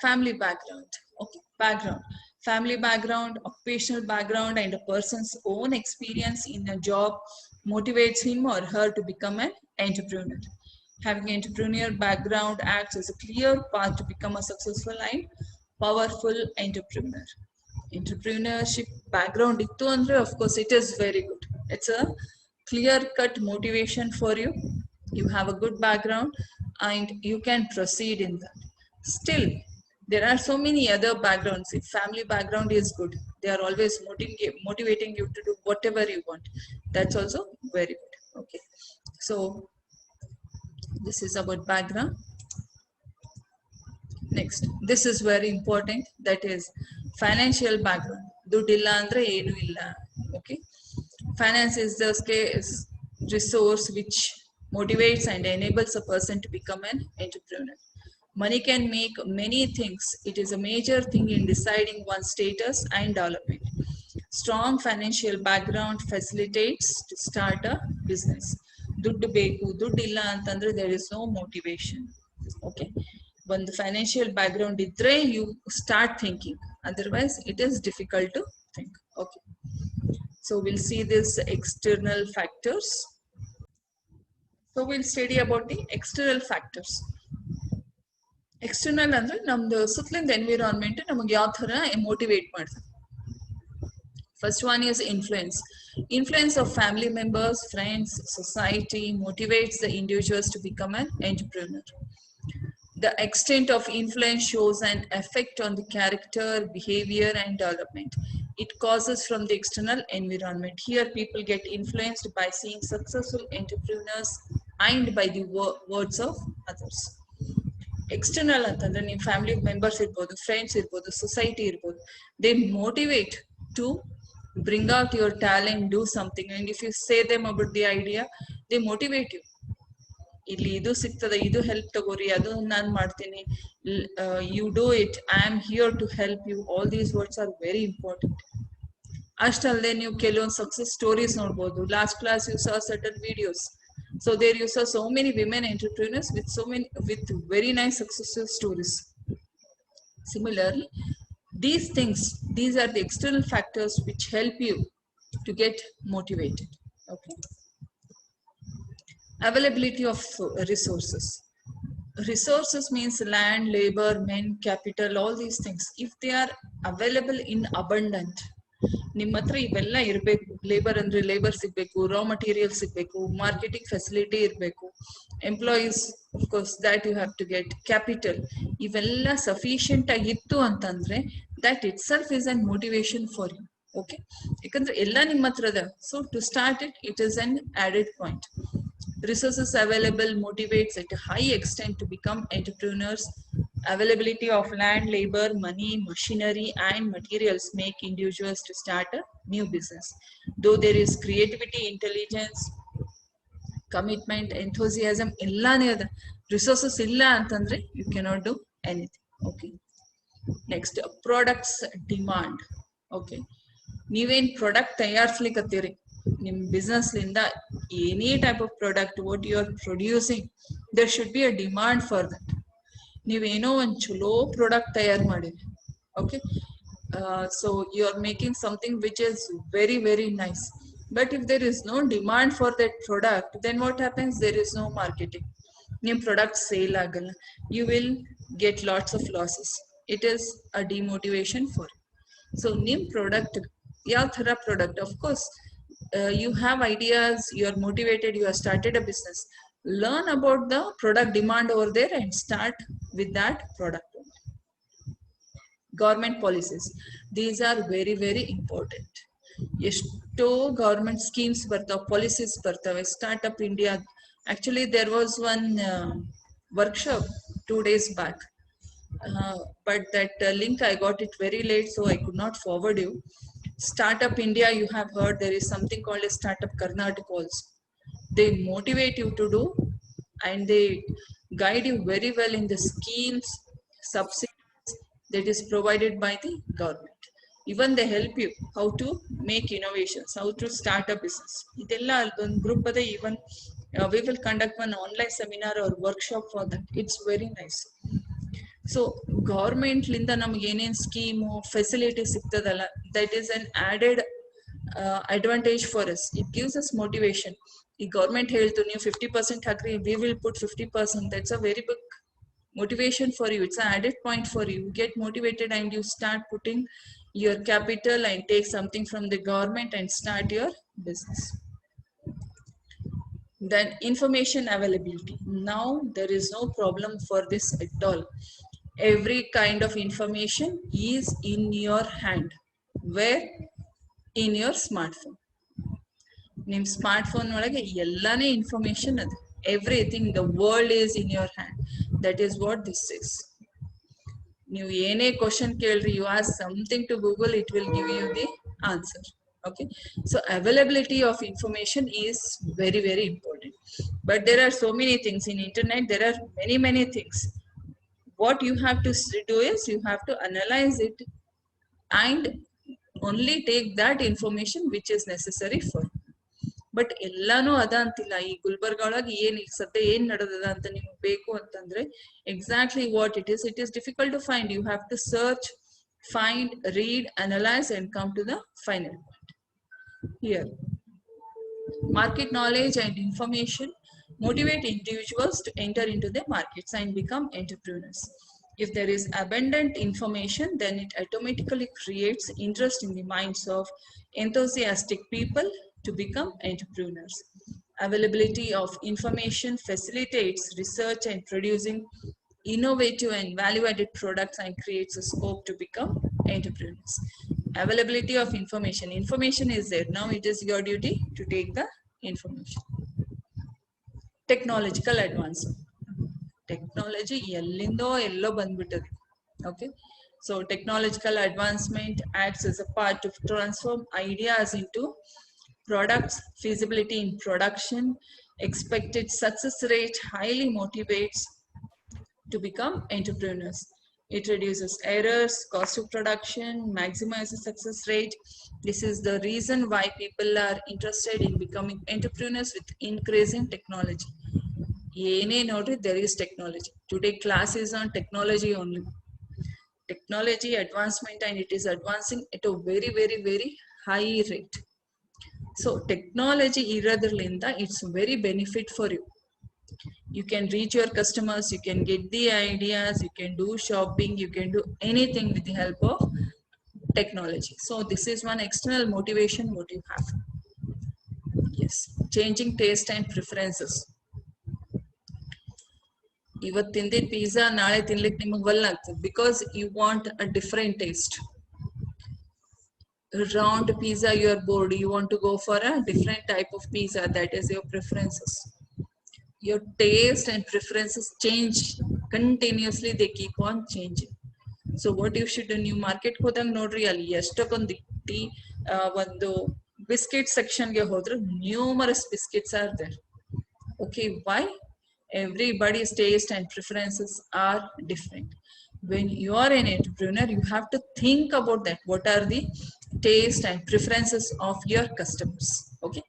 A: Family background. Okay, background. Family background, occupational background, and a person's own experience in a job motivates him or her to become an entrepreneur. Having entrepreneurial background acts as a clear path to become a successful and powerful entrepreneur. Entrepreneurship background ittu andre, of course it is very good. It's a clear cut motivation for you. You have a good background and you can proceed in that. Still, there are so many other backgrounds. If family background is good, they are always motivating you to do whatever you want. That's also very good. Okay, so this is about background. Next, this is very important, that is financial background. ದುಡ್ಡಿಲ್ಲ ಅಂದ್ರೆ ಏನು ಇಲ್ಲ. Okay, finance is the scarce resource which motivates and enables a person to become an entrepreneur. Money can make many things. It is a major thing in deciding one's status and development. Strong financial background facilitates to start a business. ದುಡ್ಡು ಬೇಕು, ದುಡ್ಡಿಲ್ಲ ಅಂತಂದ್ರೆ there is no motivation. Okay, ಒಂದು financial background ಇದ್ರೆ you start thinking, otherwise it is difficult to think. Okay, so we'll see this external factors. So we'll study about the external factors. External ಅಂದ್ರೆ ನಮ್ದು ಸುತ್ತಲಿಂದ environment ನಮಗೆ ಯಾವ ತರ motivate ಮಾಡ್ತದೆ. First one is influence. Influence of family members, friends, society motivates the individuals to become an entrepreneur. The extent of influence shows an effect on the character, behavior, and development. It causes from the external environment. Here, people get influenced by seeing successful entrepreneurs and by the words of others. External ಅಂತಂದ್ರೆ ನಿಮ್ಮ family members ಇರ್ಬೋದು, friends ಇರ್ಬೋದು, society ಇರ್ಬೋದು, they motivate to bring out your talent, do something, and if you say them about the idea, they motivate you. ಇಲ್ಲಿ ಇದು ಸಿಗ್ತದೆ, ಇದು help ತಗೋರಿ, ಅದು ನಾನು ಮಾಡ್ತೀನಿ, you do it, I am here to help you. All these words are very important. ಅಷ್ಟಲ್ಲದೆ ನೀವು ಕೆಲವೊಂದು ಸಕ್ಸಸ್ ಸ್ಟೋರೀಸ್ ನೋಡ್ಬೋದು. Last class you saw certain videos. So there you saw so many women entrepreneurs with very nice successful stories. Similarly, these are the external factors which help you to get motivated. Okay. Availability of resources. Resources means land, labor, men, capital, all these things. If they are available in abundant, ನಿಮ್ಮ ಹತ್ರ ಇವೆಲ್ಲ ಇರಬೇಕು. Labour ಅಂದ್ರೆ labour ಸಿಗ್ಬೇಕು, raw material ಸಿಗ್ಬೇಕು, marketing facility ಇರಬೇಕು, employees of course that you have to get, capital, ಇವೆಲ್ಲ sufficient ಆಗಿತ್ತು ಅಂತಂದ್ರೆ that itself is an motivation for you. Okay, ಯಾಕಂದ್ರೆ ಎಲ್ಲ ನಿಮ್ಮ ಹತ್ರ ಅದ. So to start it is an added point. Resources available motivates at a high extent to become entrepreneurs. Availability of land, labor, money, machinery, and materials make individuals to start a new business. Though there is creativity, intelligence, commitment, enthusiasm, illaane ada. Resources illa antandre you cannot do anything. Okay. Next, products demand. Okay. ನೀವೇನ್ product ತಯಾರಿಸ್ಲಿಕ್ಕತ್ತೀರಿ, ನಿಮ್ಮ business ಲಿಂದ any type of product what you are producing, there should be a demand for that. ನೀವೇನೋ ಒಂದು ಚಲೋ product ತಯಾರು ಮಾಡಿರಿ. Okay, so you are making something which is very very nice, but if there is no demand for that product, then what happens, there is no marketing. ನಿಮ್ಮ product sale ಆಗಲ್ಲ, you will get lots of losses. It is a demotivation for. So ನಿಮ್ಮ product ಯಾವ ಥರ product, of course you have ideas, you are motivated, you have started a business, learn about the product demand over there and start with that product. Government policies, these are very very important. ಎಷ್ಟೋ government schemes ಬರ್ತಾವೆ, policies ಬರ್ತವೆ. Startup India, actually there was one workshop 2 days back, but that link I got it very late, so I could not forward you. Startup India, you have heard there is something called a Startup Karnataka also. They motivate you to do and they guide you very well in the schemes, subsidies that is provided by the government. Even they help you how to make innovations, how to start a business. Idella one group ade, even we will conduct one online seminar or workshop for that. It's very nice. So ಗೌರ್ಮೆಂಟ್ಲಿಂದ ನಮ್ಗೆ ಏನೇನು scheme facility ಸಿಗ್ತದಲ್ಲ, that is an added advantage for us. It gives us motivation. ಈ government ಹೇಳ್ತು ನೀವು 50% ಹಾಕ್ರಿ, we will put 50%. That's a very big motivation for you. It's an added point for you. You get motivated and you start putting your capital and take something from the government and start your business. Then information availability. Now there is no problem for this at all. Every kind of information is in your hand. Where? In your smartphone. ನಿಮ್ಮ smart phone ಒಳಗೆ ಎಲ್ಲಾನೇ information ಅದು. Everything, the world is in your hand. That is what this is. ನೀವು ಏನೇ question ಕೇಳ್ರಿ, you ask something to Google, it will give you the answer. Okay, so availability of information is very, very important. But there are so many things in internet. There are many things. What you have to do is you have to analyze it and only take that information which is necessary for. But ಎಲ್ಲಾನು ಅದ ಅಂತಿಲ್ಲ. ಈ ಗುಲ್ಬರ್ಗ ಒಳಗೆ ಏನ್ ಈಗ ಸದ್ಯ ಏನ್ ನಡೆದದ ಅಂತ ನಿಮ್ಗೆ ಬೇಕು ಅಂತಂದ್ರೆ exactly what it is difficult to find. You have to search, find, read, analyze and come to the final point. Here, market knowledge and information motivate individuals to enter into the markets and become entrepreneurs. If there is abundant information, then it automatically creates interest in the minds of enthusiastic people to become entrepreneurs. Availability of information facilitates research and producing innovative and value-added products and creates a scope to become entrepreneurs. Availability of information. Information is there. Now it is your duty to take the information. Technological advancement. Technology ellindo ello bandbittade. Okay. So technological advancement acts as a part to transform ideas into products. Feasibility in production. Expected success rate highly motivates to become entrepreneurs. It reduces errors, cost of production, maximizes success rate. This is the reason why people are interested in becoming entrepreneurs with increasing technology. Yene nodri, there is technology. Today class is on technology only. Technology advancement, and it is advancing at a very high rate. So technology iradrinda, it's very benefit for you. You can reach your customers, you can get the ideas, you can do shopping, you can do anything with the help of technology. So this is one external motivation what you have. Yes, changing taste and preferences. ಇವತ್ತು ತಿಂದಿದ್ದ pizza ನಾಳೆ ತಿನ್ಲಿಕ್ಕೆ ನಿಮಗೆ ವಲ್ಲ ಆಗ್ತದೆ, because you want a different taste. Round pizza you are bored, you want to go for a different type of pizza. That is your preferences. Your taste and preferences change continuously, they keep on changing. So what you should do, ನೀವು market ಹೋದಾಗ ನೋಡ್ರಿ, ಅಲ್ಲಿ ಎಷ್ಟಕ್ಕೊಂದು ಒಂದು biscuit section ಗೆ ಹೋದ್ರೆ numerous biscuits are there. Okay, why? Everybody's taste and preferences are different. When you are an entrepreneur, you have to think about that. What are the taste and preferences of your customers? Okay,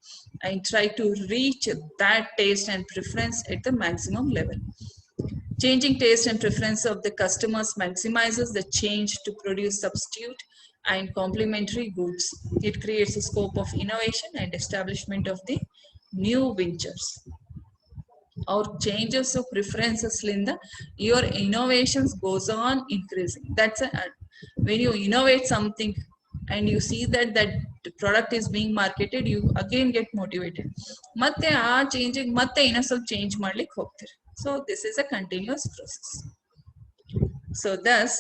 A: and try to reach that taste and preference at the maximum level. Changing taste and preference of the customers maximizes the change to produce substitute and complementary goods. It creates a scope of innovation and establishment of the new ventures. Or changes of preferences linda, your innovations goes on increasing. That's when you innovate something and you see that the product is being marketed, you again get motivated. Matte aa changing matte ina ಸ್ವಲ್ಪ change ಮಾಡ್ಲಿಕ್ಕೆ ಹೋಗ್ತೀರಿ. So this is a continuous process. So thus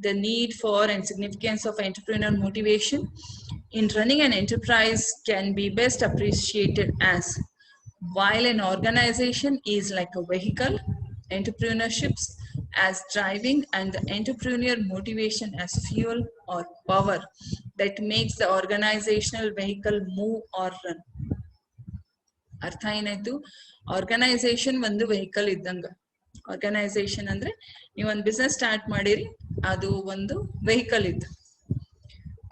A: the need for and significance of entrepreneurial motivation in running an enterprise can be best appreciated as, while an organization is like a vehicle, entrepreneurships as driving, and the entrepreneur motivation as fuel or power that makes the organizational vehicle move or run. ಅರ್ಥ ಏನಾಯ್ತು? Organisation ಒಂದು vehicle ಇದ್ದಂಗ. Organisation ಅಂದ್ರೆ ನೀವೊಂದು business start ಮಾಡಿರಿ, ಅದು ಒಂದು vehicle ಇದ್ದು.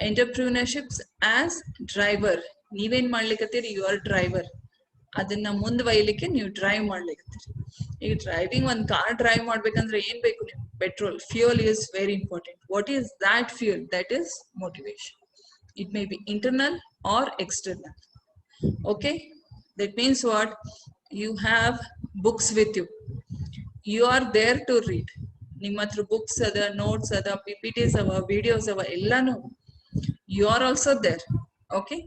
A: ಎಂಟರ್ಪ್ರಿನರ್ಶಿಪ್ಸ್ ಆಸ್ ಡ್ರೈವರ್, ನೀವೇನ್ ಮಾಡ್ಲಿಕ್ಕತ್ತೀರಿ, ಯು ಆರ್ ಡ್ರೈವರ್. ಅದನ್ನ ಮುಂದುವರಿಲಿಕ್ಕೆ ನೀವು ಡ್ರೈವ್ ಮಾಡ್ಲಿಕ್ಕತ್ತೀರಿ. ಈಗ ಡ್ರೈವಿಂಗ್ ಒಂದು ಕಾರ್ ಡ್ರೈವ್ ಮಾಡ್ಬೇಕಂದ್ರೆ ಏನ್ ಬೇಕು ನೀವು? Petrol. Fuel is very important. What is that fuel? That is motivation. It may be internal or external. Okay, that means what? You have books with you, you are there to read. ನಿಮ್ಮ ಹತ್ರ books ಅದ, notes ಅದ, PPTs ಅವ, videos ಅವ, ಎಲ್ಲಾನು. you are also there. Okay,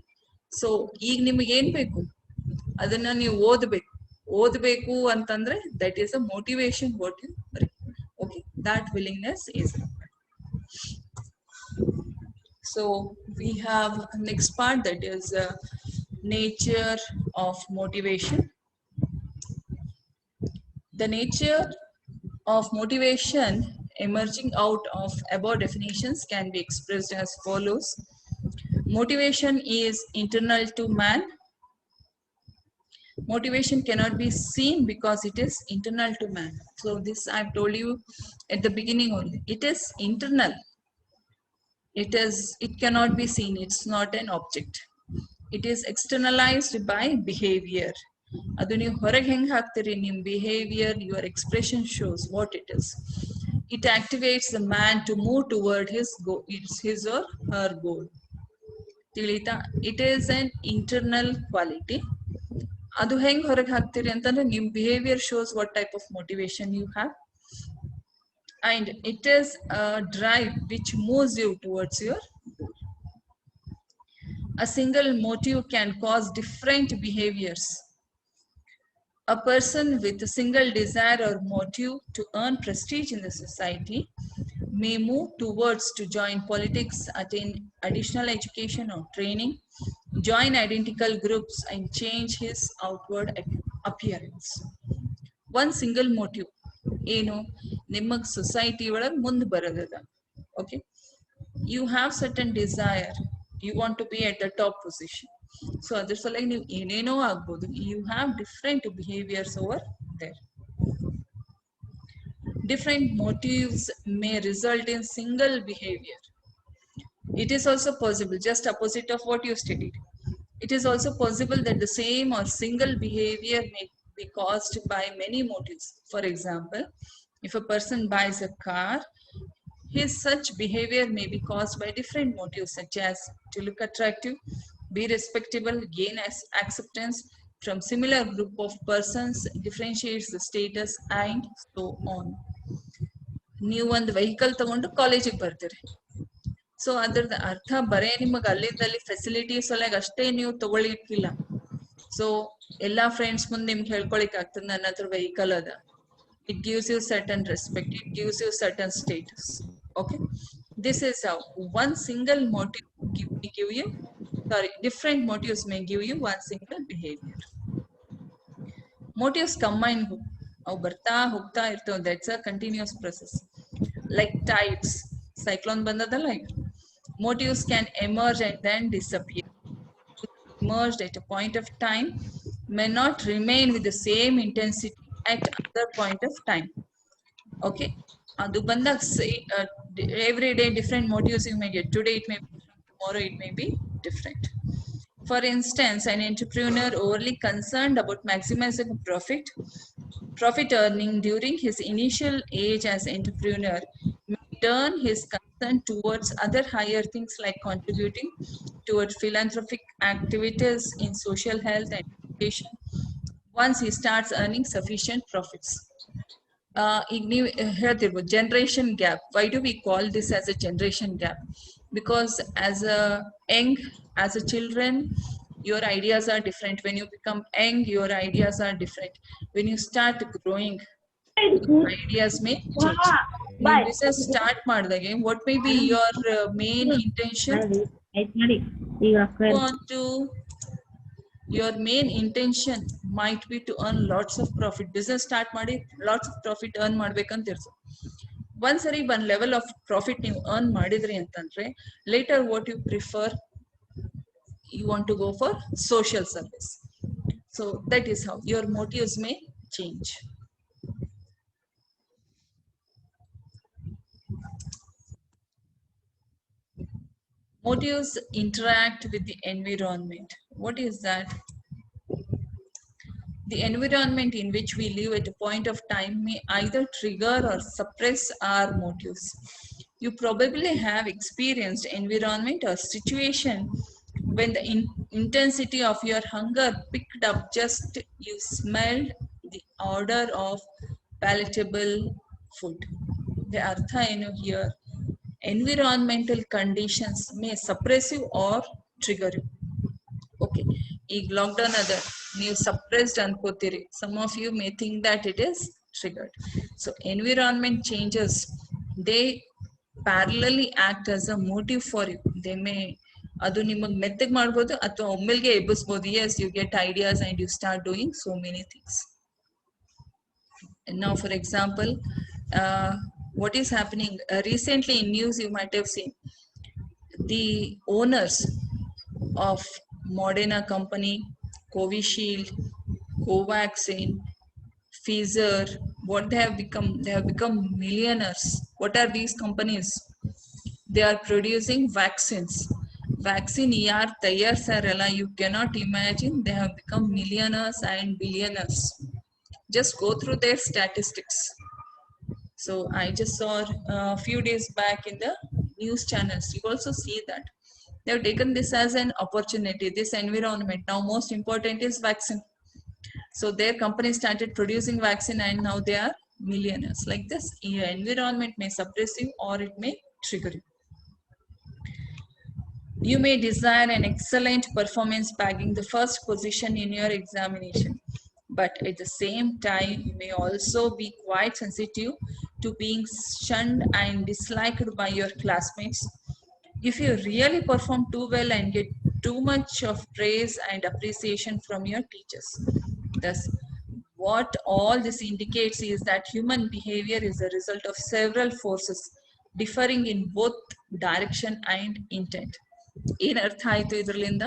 A: so ಈಗ ನಿಮಗೆ ಏನ್ ಬೇಕು ಅದನ್ನ ನೀವು ಓದಬೇಕು ಅಂತಂದ್ರೆ that is a motivation what you require. Okay, that willingness is required. So we have next part, that is nature of motivation. The nature of motivation emerging out of above definitions can be expressed as follows. Motivation is internal to man. Motivation cannot be seen because it is internal to man. So this I've told you at the beginning only. It is internal. It cannot be seen. It's not an object. It is externalized by behavior. ಅದು ನೀವು ಹೊರಗೆ ಹೆಂಗೆ ಹಾಕ್ತೀರಿ ನಿಮ್ಮ behavior, your expression shows what it is. It activates the man to move toward his goal. It's his or her goal. ತಿಳಿತಾ? It is an internal quality. ಅದು ಹೆಂಗ್ ಹೊರಗೆ ಹಾಕ್ತೀರಿ ಅಂತಂದ್ರೆ ನಿಮ್ಮ behavior shows what type of motivation you have, and it is a drive which moves you towards your goal. A single motive can cause different behaviors. A person with a single desire or motive to earn prestige in the society may move towards to join politics, attain additional education or training, join identical groups, and change his outward appearance. One single motive ಏನು ನಿಮಗೆ society ಒಳಗೆ ಮುಂದೆ ಬರೋದದ. Okay, you have certain desire, you want to be at the top position. So ಅದ್ರ ಸಲುವಾಗಿ ನೀವು ಏನೇನೋ ಆಗ್ಬೋದು. You have different behaviors over there. Different motives may result in single behavior. It is also possible, just opposite of what you studied. It is also possible that the same or single behavior may be caused by many motives. For example, if a person buys a car, his such behavior may be caused by different motives, such as to look attractive, be respectable, gain acceptance from similar group of persons, differentiates the status, and so on. ನೀವು ಒಂದು vehicle ತಗೊಂಡು ಕಾಲೇಜಿಗೆ ಬರ್ತೀರಿ. So ಅದ್ರದ್ದು ಅರ್ಥ ಬರೇ ನಿಮಗೆ ಅಲ್ಲಿಂದಲ್ಲಿ facilities ಒಳಗೆ ಅಷ್ಟೇ ನೀವು ತಗೊಳ್ಳಿಕ್ಕಿಲ್ಲ. ಸೊ ಎಲ್ಲಾ ಫ್ರೆಂಡ್ಸ್ ಮುಂದೆ ನಿಮ್ಗೆ ಹೇಳ್ಕೊಳಿಕ್ ಆಗ್ತದೆ ನನ್ನ ಹತ್ರ ವೆಹಿಕಲ್ ಅದ. It gives you certain respect, it gives you certain status. Okay, this is how one single motive different motives may give you one single behavior. Motives combine ಅವು ಬರ್ತಾ ಹೋಗ್ತಾ ಇರ್ತವೆ. That's a continuous process. Like tides, cyclone ಬಂದದಲ್ಲ ಈಗ. Motives can emerge and then disappear. Emerged at a point of time may not remain with the same intensity at other point of time. Okay, adu bandak every day different motives you may get. Today it may be, tomorrow it may be different. For instance, an entrepreneur overly concerned about maximizing profit earning during his initial age as entrepreneur may turn his concern towards other higher things like contributing towards philanthropic activities in social health and education once he starts earning sufficient profits. ಈಗ ನೀವು ಹೇಳ್ತಿರ್ಬೋದು generation gap. Why do we call this as a generation gap? Because as a children, your ideas are different. When you become young, your ideas are different. When you start growing, ideas may change. When business start ಮಾಡಿದಾಗೆ, what may be your main intention? Your main intention might be to earn lots of profit. Business start ಮಾಡಿ lots of profit earn ಮಾಡ್ಬೇಕಂತ ಇರ್ತದೆ. ಒಂದ್ಸರಿ one level of profit ನೀವು earn ಮಾಡಿದ್ರಿ ಅಂತಂದ್ರೆ later what you prefer, you want to go for social service. So that is how your motives may change. Motives interact with the environment. What is that? The environment in which we live at a point of time may either trigger or suppress our motives. You probably have experienced environment or situation when the intensity of your hunger picked up just you smelled the odor of palatable food. The artha here, Environmental conditions may suppress you or trigger you. Okay, ಈಗ lockdown ಅದ ನೀವು suppressed ಅನ್ಕೋತೀರಿ. Some of you may think that it is triggered. So environment changes, they parallelly act as a motive for you. They may ಅದು ನಿಮಗೆ ಮೆತ್ತಗೆ ಮಾಡ್ಬೋದು ಅಥವಾ ಒಮ್ಮೆಲ್ಗೆ ಎಬ್ಬಿಸ್ಬೋದು. Yes, you get ideas and you start doing so many things. And now for example, what is happening recently in news, you might have seen the owners of Moderna company, Covishield, Covaxin, Pfizer, what they have become? They have become millionaires. What are these companies? They are producing vaccines. Vaccine yaar tayyar sarala, you cannot imagine. They have become millionaires and billionaires. Just go through their statistics. So I just saw a few days back in the news channels. You also see that they have taken this as an opportunity, this environment. Now most important is vaccine. So their company started producing vaccine and now they are millionaires. Like this, your environment may suppress you or it may trigger you. You may desire an excellent performance bagging the first position in your examination. But at the same time, you may also be quite sensitive to being shunned and disliked by your classmates. If you really perform too well and get too much of praise and appreciation from your teachers. Thus, what all this indicates is that human behavior is a result of several forces differing in both direction and intent. ಏನು ಅರ್ಥ ಆಯ್ತು ಇದರಲ್ಲಿಂದ?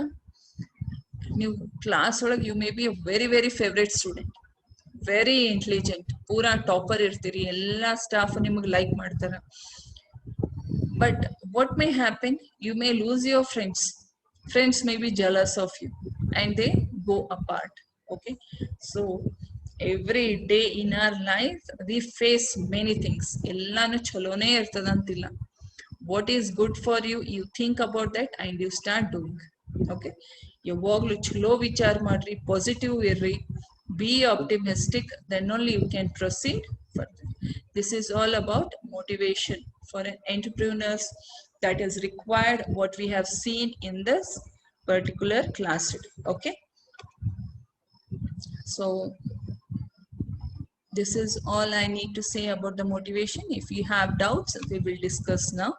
A: ನೀವು class ಒಳಗೆ you may be a very favourite student, very intelligent, ಪೂರಾ topper ಇರ್ತೀರಿ, ಎಲ್ಲ staff ನಿಮಗೆ like ಮಾಡ್ತಾರೆ. But what may happen? You may lose your friends. Friends may be jealous of you and they go apart. Okay, so every day in our life we face many things. Ellanu chalone irtadantilla. What is good for you, you think about that and you start doing. Okay, ಯಾವಾಗಲೂ ಚಲೋ ವಿಚಾರ ಮಾಡ್ರಿ, positive ಇರ್ರಿ, be optimistic, then only you can proceed further. This is all about motivation for an entrepreneurs that is required, what we have seen in this particular class today. Okay, so this is all I need to say about the motivation. If you have doubts, we will discuss now.